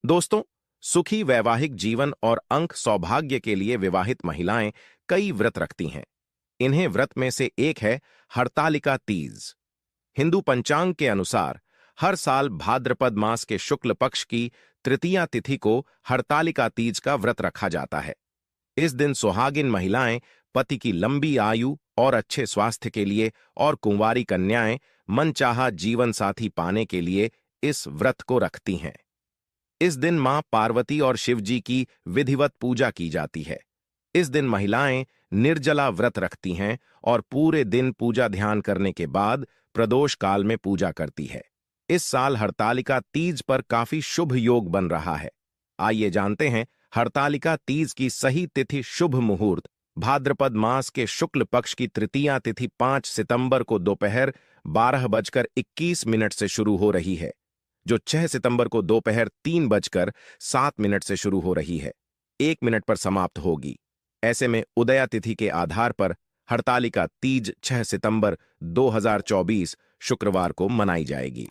दोस्तों, सुखी वैवाहिक जीवन और अंक सौभाग्य के लिए विवाहित महिलाएं कई व्रत रखती हैं। इन्हें व्रत में से एक है हरतालिका तीज। हिंदू पंचांग के अनुसार हर साल भाद्रपद मास के शुक्ल पक्ष की तृतीया तिथि को हरतालिका तीज का व्रत रखा जाता है। इस दिन सुहागिन महिलाएं पति की लंबी आयु और अच्छे स्वास्थ्य के लिए और कुंवारी कन्याएं मनचाहा जीवन साथी पाने के लिए इस व्रत को रखती हैं। इस दिन मां पार्वती और शिव जी की विधिवत पूजा की जाती है। इस दिन महिलाएं निर्जला व्रत रखती हैं और पूरे दिन पूजा ध्यान करने के बाद प्रदोष काल में पूजा करती है। इस साल हरतालिका तीज पर काफी शुभ योग बन रहा है। आइए जानते हैं हरतालिका तीज की सही तिथि। शुभ मुहूर्त भाद्रपद मास के शुक्ल पक्ष की तृतीया तिथि 5 सितंबर को दोपहर 12:21 से शुरू हो रही है, जो 6 सितंबर को दोपहर 3:07 से शुरू हो रही है, 1 मिनट पर समाप्त होगी। ऐसे में उदया तिथि के आधार पर हरतालिका तीज 6 सितंबर 2024 शुक्रवार को मनाई जाएगी।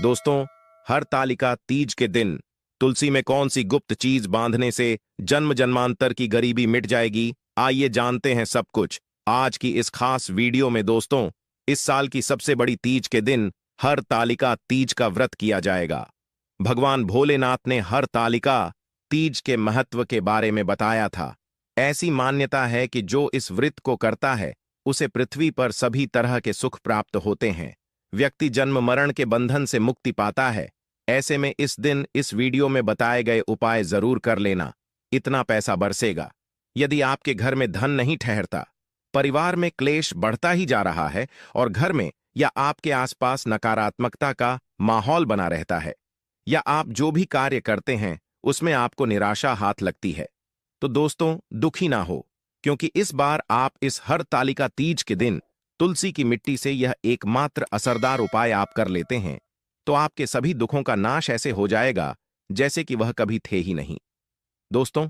दोस्तों, हरतालिका तीज के दिन तुलसी में कौन सी गुप्त चीज बांधने से जन्म जन्मांतर की गरीबी मिट जाएगी? आइए जानते हैं सब कुछ आज की इस खास वीडियो में। दोस्तों, इस साल की सबसे बड़ी तीज के दिन हरतालिका तीज का व्रत किया जाएगा। भगवान भोलेनाथ ने हरतालिका तीज के महत्व के बारे में बताया था। ऐसी मान्यता है कि जो इस व्रत को करता है उसे पृथ्वी पर सभी तरह के सुख प्राप्त होते हैं। व्यक्ति जन्म मरण के बंधन से मुक्ति पाता है। ऐसे में इस दिन इस वीडियो में बताए गए उपाय जरूर कर लेना, इतना पैसा बरसेगा। यदि आपके घर में धन नहीं ठहरता, परिवार में क्लेश बढ़ता ही जा रहा है और घर में या आपके आसपास नकारात्मकता का माहौल बना रहता है, या आप जो भी कार्य करते हैं उसमें आपको निराशा हाथ लगती है, तो दोस्तों दुखी ना हो, क्योंकि इस बार आप इस हरतालिका तीज के दिन तुलसी की मिट्टी से यह एकमात्र असरदार उपाय आप कर लेते हैं तो आपके सभी दुखों का नाश ऐसे हो जाएगा जैसे कि वह कभी थे ही नहीं। दोस्तों,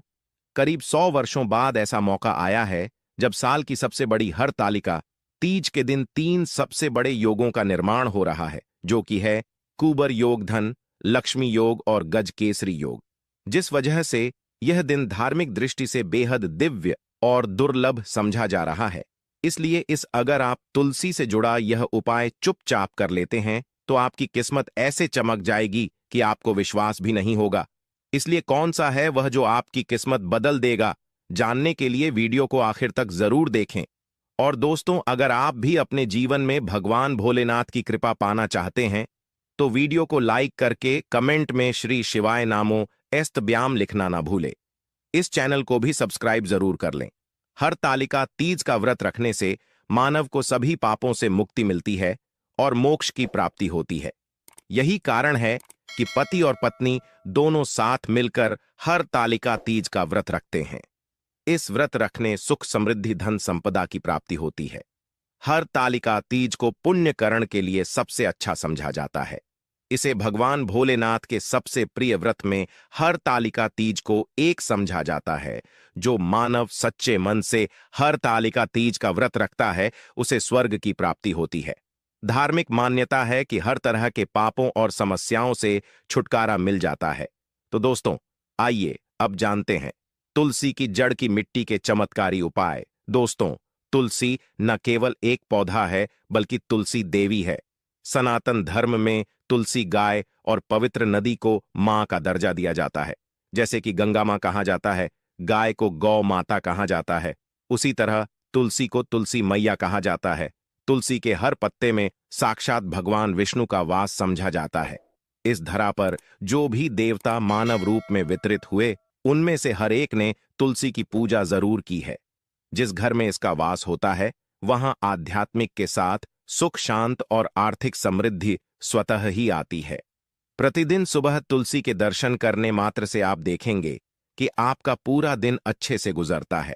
करीब 100 वर्षों बाद ऐसा मौका आया है जब साल की सबसे बड़ी हरतालिका तीज के दिन 3 सबसे बड़े योगों का निर्माण हो रहा है, जो कि है कुबर योग, धन लक्ष्मी योग और गज केसरी योग, जिस वजह से यह दिन धार्मिक दृष्टि से बेहद दिव्य और दुर्लभ समझा जा रहा है। इसलिए अगर आप तुलसी से जुड़ा यह उपाय चुपचाप कर लेते हैं तो आपकी किस्मत ऐसे चमक जाएगी कि आपको विश्वास भी नहीं होगा। इसलिए कौन सा है वह जो आपकी किस्मत बदल देगा, जानने के लिए वीडियो को आखिर तक जरूर देखें। और दोस्तों, अगर आप भी अपने जीवन में भगवान भोलेनाथ की कृपा पाना चाहते हैं तो वीडियो को लाइक करके कमेंट में श्री शिवाय नामो एस्तब्याम लिखना ना भूले। इस चैनल को भी सब्सक्राइब जरूर कर लें। हरतालिका तीज का व्रत रखने से मानव को सभी पापों से मुक्ति मिलती है और मोक्ष की प्राप्ति होती है। यही कारण है कि पति और पत्नी दोनों साथ मिलकर हरतालिका तीज का व्रत रखते हैं। इस व्रत रखने सुख समृद्धि धन संपदा की प्राप्ति होती है। हरतालिका तीज को पुण्यकरण के लिए सबसे अच्छा समझा जाता है। इसे भगवान भोलेनाथ के सबसे प्रिय व्रत में हरतालिका तीज को एक समझा जाता है। जो मानव सच्चे मन से हरतालिका तीज का व्रत रखता है उसे स्वर्ग की प्राप्ति होती है। धार्मिक मान्यता है कि हर तरह के पापों और समस्याओं से छुटकारा मिल जाता है। तो दोस्तों, आइए अब जानते हैं तुलसी की जड़ की मिट्टी के चमत्कारी उपाय। दोस्तों, तुलसी न केवल एक पौधा है बल्कि तुलसी देवी है। सनातन धर्म में तुलसी गाय और पवित्र नदी को मां का दर्जा दिया जाता है। जैसे कि गंगा मां कहा जाता है, गाय को गौ माता कहा जाता है, उसी तरह तुलसी को तुलसी मैया कहा जाता है। तुलसी के हर पत्ते में साक्षात भगवान विष्णु का वास समझा जाता है। इस धरा पर जो भी देवता मानव रूप में वितरित हुए, उनमें से हर एक ने तुलसी की पूजा जरूर की है। जिस घर में इसका वास होता है वहां आध्यात्मिक के साथ सुख, शांत और आर्थिक समृद्धि स्वतः ही आती है। प्रतिदिन सुबह तुलसी के दर्शन करने मात्र से आप देखेंगे कि आपका पूरा दिन अच्छे से गुजरता है।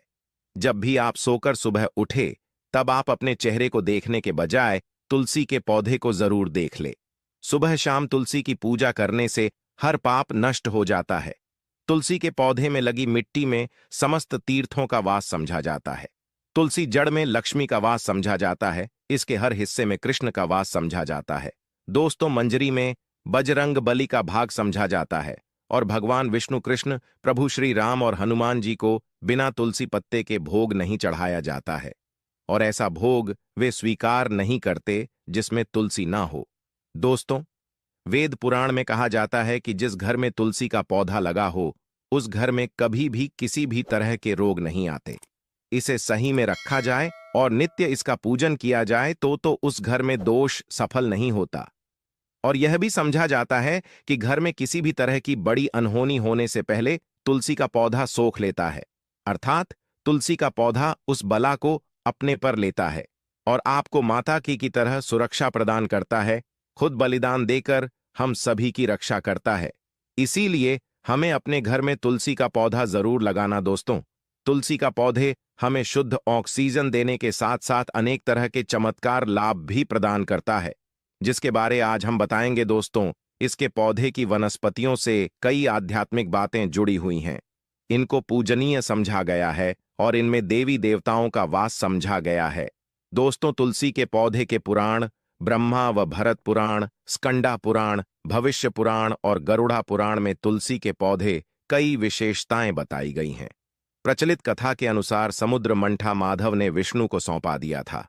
जब भी आप सोकर सुबह उठे तब आप अपने चेहरे को देखने के बजाय तुलसी के पौधे को जरूर देख ले। सुबह शाम तुलसी की पूजा करने से हर पाप नष्ट हो जाता है। तुलसी के पौधे में लगी मिट्टी में समस्त तीर्थों का वास समझा जाता है। तुलसी जड़ में लक्ष्मी का वास समझा जाता है। इसके हर हिस्से में कृष्ण का वास समझा जाता है। दोस्तों, मंजरी में बजरंग बली का भाग समझा जाता है और भगवान विष्णु कृष्ण, प्रभु श्री राम और हनुमान जी को बिना तुलसी पत्ते के भोग नहीं चढ़ाया जाता है। और ऐसा भोग वे स्वीकार नहीं करते जिसमें तुलसी ना हो। दोस्तों, वेद पुराण में कहा जाता है कि जिस घर में तुलसी का पौधा लगा हो, उस घर में कभी भी किसी भी तरह के रोग नहीं आते। इसे सही में रखा जाए और नित्य इसका पूजन किया जाए तो उस घर में दोष सफल नहीं होता। और यह भी समझा जाता है कि घर में किसी भी तरह की बड़ी अनहोनी होने से पहले तुलसी का पौधा सोख लेता है, अर्थात तुलसी का पौधा उस बला को अपने पर लेता है और आपको माता की तरह सुरक्षा प्रदान करता है, खुद बलिदान देकर हम सभी की रक्षा करता है। इसीलिए हमें अपने घर में तुलसी का पौधा जरूर लगाना दोस्तों। तुलसी का पौधे हमें शुद्ध ऑक्सीजन देने के साथ साथ अनेक तरह के चमत्कार लाभ भी प्रदान करता है, जिसके बारे आज हम बताएंगे दोस्तों। इसके पौधे की वनस्पतियों से कई आध्यात्मिक बातें जुड़ी हुई हैं। इनको पूजनीय समझा गया है और इनमें देवी देवताओं का वास समझा गया है। दोस्तों, तुलसी के पौधे के पुराण ब्रह्मा व भरत पुराण, स्कंदा पुराण, भविष्य पुराण और गरुड़ा पुराण में तुलसी के पौधे कई विशेषताएं बताई गई हैं। प्रचलित कथा के अनुसार समुद्र मंथा माधव ने विष्णु को सौंपा दिया था।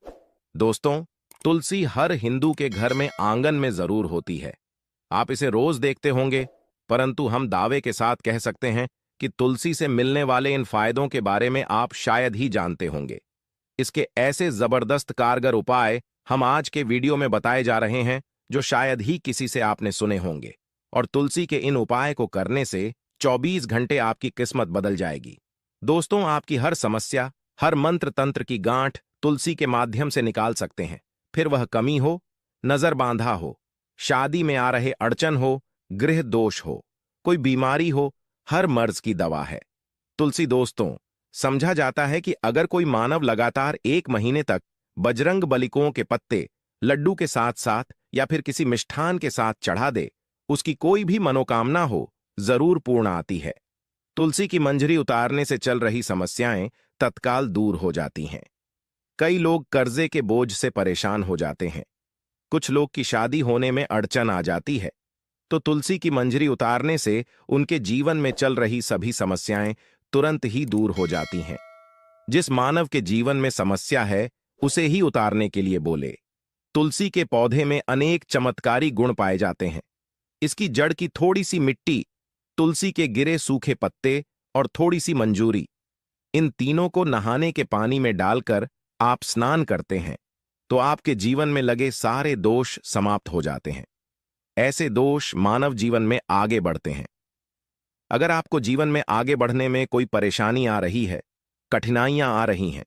दोस्तों, तुलसी हर हिंदू के घर में आंगन में जरूर होती है। आप इसे रोज देखते होंगे, परंतु हम दावे के साथ कह सकते हैं कि तुलसी से मिलने वाले इन फायदों के बारे में आप शायद ही जानते होंगे। इसके ऐसे जबरदस्त कारगर उपाय हम आज के वीडियो में बताए जा रहे हैं जो शायद ही किसी से आपने सुने होंगे। और तुलसी के इन उपाय को करने से 24 घंटे आपकी किस्मत बदल जाएगी। दोस्तों, आपकी हर समस्या, हर मंत्र तंत्र की गांठ तुलसी के माध्यम से निकाल सकते हैं। फिर वह कमी हो, नजर बांधा हो, शादी में आ रहे अड़चन हो, गृह दोष हो, कोई बीमारी हो, हर मर्ज की दवा है तुलसी। दोस्तों, समझा जाता है कि अगर कोई मानव लगातार 1 महीने तक बजरंग बलिकों के पत्ते लड्डू के साथ साथ या फिर किसी मिष्ठान के साथ चढ़ा दे, उसकी कोई भी मनोकामना हो जरूर पूर्ण आती है। तुलसी की मंजरी उतारने से चल रही समस्याएं तत्काल दूर हो जाती हैं। कई लोग कर्जे के बोझ से परेशान हो जाते हैं, कुछ लोग की शादी होने में अड़चन आ जाती है, तो तुलसी की मंजरी उतारने से उनके जीवन में चल रही सभी समस्याएं तुरंत ही दूर हो जाती हैं। जिस मानव के जीवन में समस्या है उसे ही उतारने के लिए बोले। तुलसी के पौधे में अनेक चमत्कारी गुण पाए जाते हैं। इसकी जड़ की थोड़ी सी मिट्टी, तुलसी के गिरे सूखे पत्ते और थोड़ी सी मंजूरी, इन तीनों को नहाने के पानी में डालकर आप स्नान करते हैं तो आपके जीवन में लगे सारे दोष समाप्त हो जाते हैं। ऐसे दोष मानव जीवन में आगे बढ़ते हैं। अगर आपको जीवन में आगे बढ़ने में कोई परेशानी आ रही है, कठिनाइयां आ रही हैं,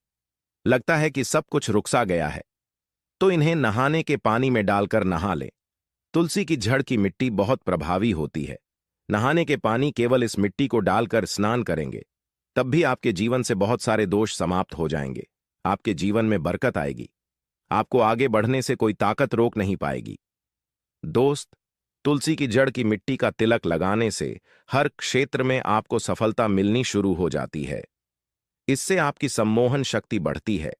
लगता है कि सब कुछ रुकसा गया है, तो इन्हें नहाने के पानी में डालकर नहा लें। तुलसी की जड़ की मिट्टी बहुत प्रभावी होती है। नहाने के पानी केवल इस मिट्टी को डालकर स्नान करेंगे, तब भी आपके जीवन से बहुत सारे दोष समाप्त हो जाएंगे। आपके जीवन में बरकत आएगी। आपको आगे बढ़ने से कोई ताकत रोक नहीं पाएगी। दोस्त, तुलसी की जड़ की मिट्टी का तिलक लगाने से हर क्षेत्र में आपको सफलता मिलनी शुरू हो जाती है। इससे आपकी सम्मोहन शक्ति बढ़ती है।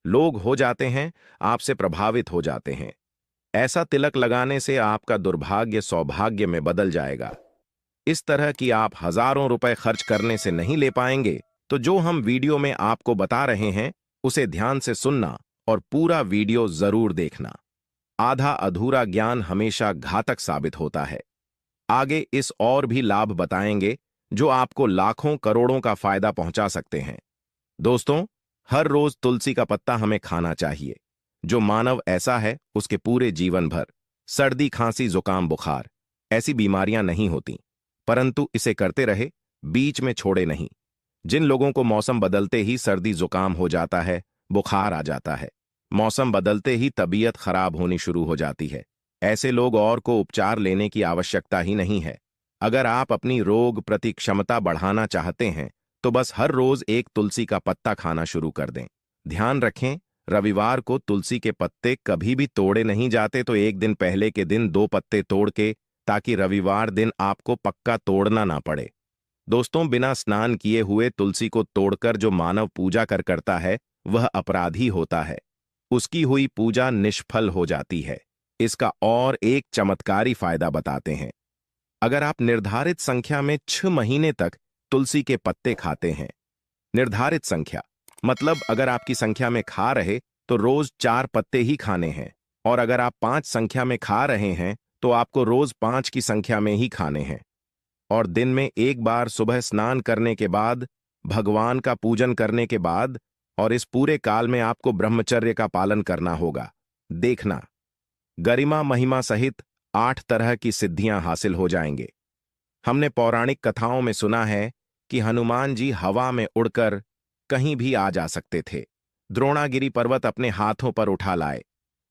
लोग हो जाते हैं, आपसे प्रभावित हो जाते हैं। ऐसा तिलक लगाने से आपका दुर्भाग्य सौभाग्य में बदल जाएगा। इस तरह की आप हजारों रुपए खर्च करने से नहीं ले पाएंगे, तो जो हम वीडियो में आपको बता रहे हैं उसे ध्यान से सुनना और पूरा वीडियो जरूर देखना। आधा अधूरा ज्ञान हमेशा घातक साबित होता है। आगे इस और भी लाभ बताएंगे जो आपको लाखों करोड़ों का फायदा पहुंचा सकते हैं। दोस्तों, हर रोज तुलसी का पत्ता हमें खाना चाहिए। जो मानव ऐसा है उसके पूरे जीवन भर सर्दी, खांसी, जुकाम, बुखार ऐसी बीमारियां नहीं होती, परंतु इसे करते रहे, बीच में छोड़े नहीं। जिन लोगों को मौसम बदलते ही सर्दी जुकाम हो जाता है, बुखार आ जाता है, मौसम बदलते ही तबीयत खराब होनी शुरू हो जाती है, ऐसे लोग और को उपचार लेने की आवश्यकता ही नहीं है। अगर आप अपनी रोग प्रति क्षमता बढ़ाना चाहते हैं तो बस हर रोज एक तुलसी का पत्ता खाना शुरू कर दें। ध्यान रखें, रविवार को तुलसी के पत्ते कभी भी तोड़े नहीं जाते, तो एक दिन पहले के दिन 2 पत्ते तोड़ के, ताकि रविवार दिन आपको पक्का तोड़ना ना पड़े। दोस्तों, बिना स्नान किए हुए तुलसी को तोड़कर जो मानव पूजा करता है वह अपराधी होता है। उसकी हुई पूजा निष्फल हो जाती है। इसका और एक चमत्कारी फायदा बताते हैं। अगर आप निर्धारित संख्या में 6 महीने तक तुलसी के पत्ते खाते हैं, निर्धारित संख्या मतलब अगर आपकी संख्या में खा रहे तो रोज 4 पत्ते ही खाने हैं, और अगर आप 5 संख्या में खा रहे हैं तो आपको रोज 5 की संख्या में ही खाने हैं। और दिन में एक बार सुबह स्नान करने के बाद, भगवान का पूजन करने के बाद, और इस पूरे काल में आपको ब्रह्मचर्य का पालन करना होगा। देखना, गरिमा महिमा सहित 8 तरह की सिद्धियां हासिल हो जाएंगे। हमने पौराणिक कथाओं में सुना है कि हनुमान जी हवा में उड़कर कहीं भी आ जा सकते थे, द्रोणागिरी पर्वत अपने हाथों पर उठा लाए।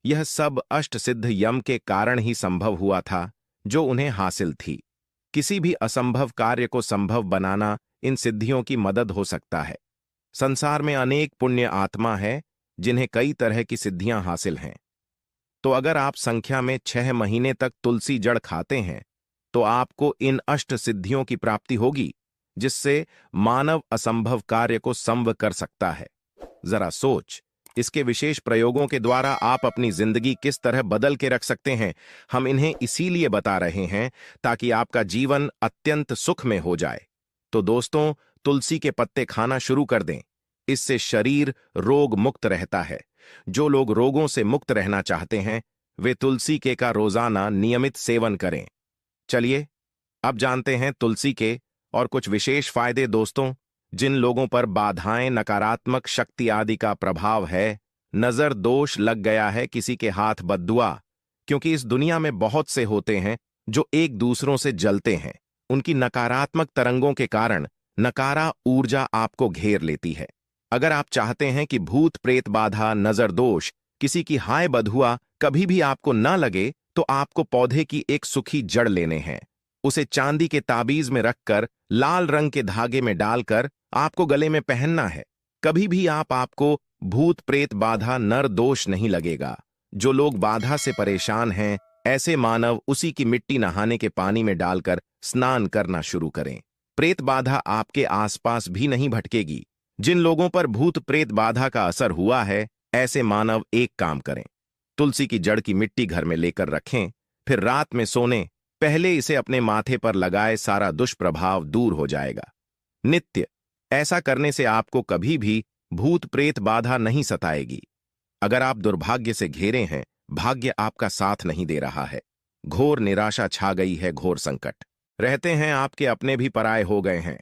यह सब अष्ट सिद्ध यम के कारण ही संभव हुआ था, जो उन्हें हासिल थी। किसी भी असंभव कार्य को संभव बनाना इन सिद्धियों की मदद हो सकता है। संसार में अनेक पुण्य आत्मा है जिन्हें कई तरह की सिद्धियां हासिल हैं। तो अगर आप संख्या में 6 महीने तक तुलसी जड़ खाते हैं तो आपको इन अष्ट सिद्धियों की प्राप्ति होगी, जिससे मानव असंभव कार्य को संभव कर सकता है। जरा सोच, इसके विशेष प्रयोगों के द्वारा आप अपनी जिंदगी किस तरह बदल के रख सकते हैं। हम इन्हें इसीलिए बता रहे हैं ताकि आपका जीवन अत्यंत सुख में हो जाए। तो दोस्तों, तुलसी के पत्ते खाना शुरू कर दें। इससे शरीर रोग मुक्त रहता है। जो लोग रोगों से मुक्त रहना चाहते हैं, वे तुलसी के का रोजाना नियमित सेवन करें। चलिए अब जानते हैं तुलसी के और कुछ विशेष फायदे। दोस्तों, जिन लोगों पर बाधाएं, नकारात्मक शक्ति आदि का प्रभाव है, नजर दोष लग गया है, किसी के हाथ बद्दुआ, क्योंकि इस दुनिया में बहुत से होते हैं जो एक दूसरों से जलते हैं। उनकी नकारात्मक तरंगों के कारण नकारा ऊर्जा आपको घेर लेती है। अगर आप चाहते हैं कि भूत प्रेत बाधा, नजर दोष, किसी की हाय बधुआ कभी भी आपको न लगे, तो आपको पौधे की एक सूखी जड़ लेने हैं। उसे चांदी के ताबीज में रखकर लाल रंग के धागे में डालकर आपको गले में पहनना है। कभी भी आपको भूत प्रेत बाधा, नर दोष नहीं लगेगा। जो लोग बाधा से परेशान हैं, ऐसे मानव उसी की मिट्टी नहाने के पानी में डालकर स्नान करना शुरू करें। प्रेत बाधा आपके आसपास भी नहीं भटकेगी। जिन लोगों पर भूत प्रेत बाधा का असर हुआ है, ऐसे मानव एक काम करें, तुलसी की जड़ की मिट्टी घर में लेकर रखें, फिर रात में सोने पहले इसे अपने माथे पर लगाए, सारा दुष्प्रभाव दूर हो जाएगा। नित्य ऐसा करने से आपको कभी भी भूत प्रेत बाधा नहीं सताएगी। अगर आप दुर्भाग्य से घेरे हैं, भाग्य आपका साथ नहीं दे रहा है, घोर निराशा छा गई है, घोर संकट रहते हैं, आपके अपने भी पराये हो गए हैं,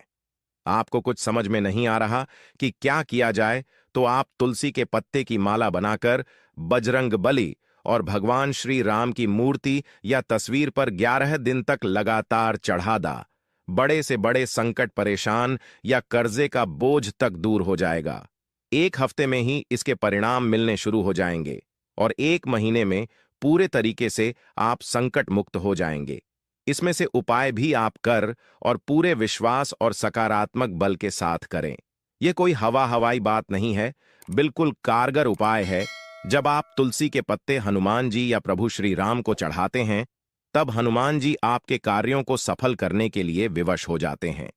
आपको कुछ समझ में नहीं आ रहा कि क्या किया जाए, तो आप तुलसी के पत्ते की माला बनाकर बजरंग बली और भगवान श्री राम की मूर्ति या तस्वीर पर 11 दिन तक लगातार चढ़ा दा। बड़े से बड़े संकट, परेशान या कर्जे का बोझ तक दूर हो जाएगा। 1 हफ्ते में ही इसके परिणाम मिलने शुरू हो जाएंगे और 1 महीने में पूरे तरीके से आप संकट मुक्त हो जाएंगे। इसमें से उपाय भी आप कर और पूरे विश्वास और सकारात्मक बल के साथ करें। यह कोई हवाई बात नहीं है, बिल्कुल कारगर उपाय है। जब आप तुलसी के पत्ते हनुमान जी या प्रभु श्री राम को चढ़ाते हैं, तब हनुमान जी आपके कार्यों को सफल करने के लिए विवश हो जाते हैं।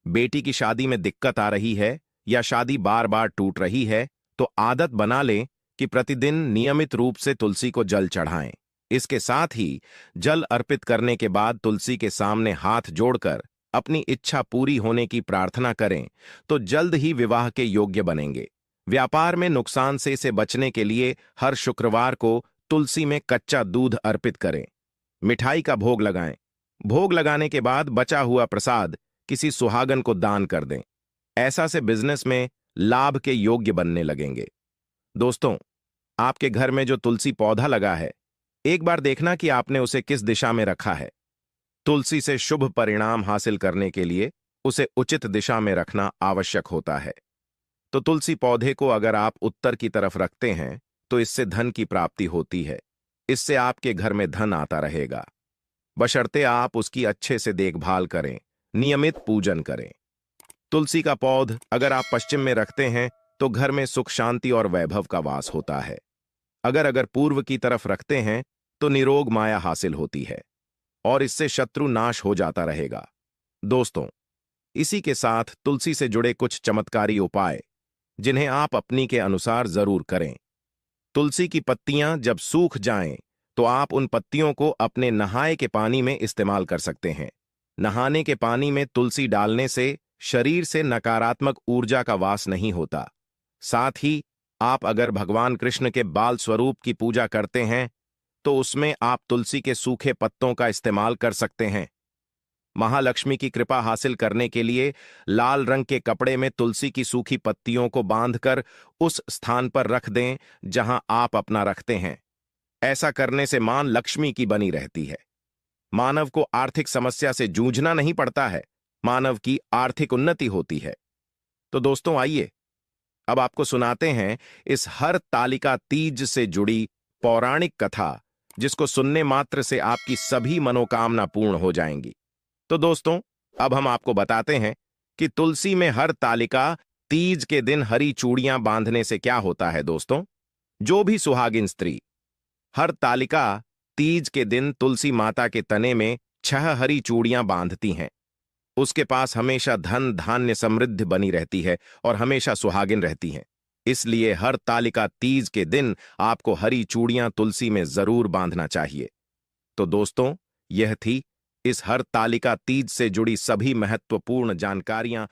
बेटी की शादी में दिक्कत आ रही है या शादी बार बार टूट रही है, तो आदत बना लें कि प्रतिदिन नियमित रूप से तुलसी को जल चढ़ाएं। इसके साथ ही जल अर्पित करने के बाद तुलसी के सामने हाथ जोड़कर अपनी इच्छा पूरी होने की प्रार्थना करें, तो जल्द ही विवाह के योग्य बनेंगे। व्यापार में नुकसान से इसे बचने के लिए हर शुक्रवार को तुलसी में कच्चा दूध अर्पित करें। मिठाई का भोग लगाएं। भोग लगाने के बाद बचा हुआ प्रसाद किसी सुहागन को दान कर दें। ऐसा से बिजनेस में लाभ के योग्य बनने लगेंगे। दोस्तों, आपके घर में जो तुलसी पौधा लगा है, एक बार देखना कि आपने उसे किस दिशा में रखा है। तुलसी से शुभ परिणाम हासिल करने के लिए उसे उचित दिशा में रखना आवश्यक होता है। तो तुलसी पौधे को अगर आप उत्तर की तरफ रखते हैं, तो इससे धन की प्राप्ति होती है। इससे आपके घर में धन आता रहेगा, बशर्ते आप उसकी अच्छे से देखभाल करें, नियमित पूजन करें। तुलसी का पौध अगर आप पश्चिम में रखते हैं, तो घर में सुख, शांति और वैभव का वास होता है। अगर पूर्व की तरफ रखते हैं, तो निरोग माया हासिल होती है और इससे शत्रु नाश हो जाता रहेगा। दोस्तों, इसी के साथ तुलसी से जुड़े कुछ चमत्कारी उपाय, जिन्हें आप अपनी के अनुसार जरूर करें। तुलसी की पत्तियां जब सूख जाएं, तो आप उन पत्तियों को अपने नहाए के पानी में इस्तेमाल कर सकते हैं। नहाने के पानी में तुलसी डालने से शरीर से नकारात्मक ऊर्जा का वास नहीं होता। साथ ही आप अगर भगवान कृष्ण के बाल स्वरूप की पूजा करते हैं तो उसमें आप तुलसी के सूखे पत्तों का इस्तेमाल कर सकते हैं। महालक्ष्मी की कृपा हासिल करने के लिए लाल रंग के कपड़े में तुलसी की सूखी पत्तियों को बांधकर उस स्थान पर रख दें जहां आप अपना रखते हैं। ऐसा करने से मां लक्ष्मी की बनी रहती है। मानव को आर्थिक समस्या से जूझना नहीं पड़ता है, मानव की आर्थिक उन्नति होती है। तो दोस्तों आइए अब आपको सुनाते हैं इस हर तालिका तीज से जुड़ी पौराणिक कथा, जिसको सुनने मात्र से आपकी सभी मनोकामना पूर्ण हो जाएंगी। तो दोस्तों अब हम आपको बताते हैं कि तुलसी में हर तालिका तीज के दिन हरी चूड़ियां बांधने से क्या होता है। दोस्तों, जो भी सुहागिन स्त्री हर तालिका तीज के दिन तुलसी माता के तने में 6 हरी चूड़ियां बांधती हैं, उसके पास हमेशा धन धान्य समृद्धि बनी रहती है और हमेशा सुहागिन रहती हैं। इसलिए हर तालिका तीज के दिन आपको हरी चूड़ियां तुलसी में जरूर बांधना चाहिए। तो दोस्तों, यह थी इस हर तालिका तीज से जुड़ी सभी महत्वपूर्ण जानकारियां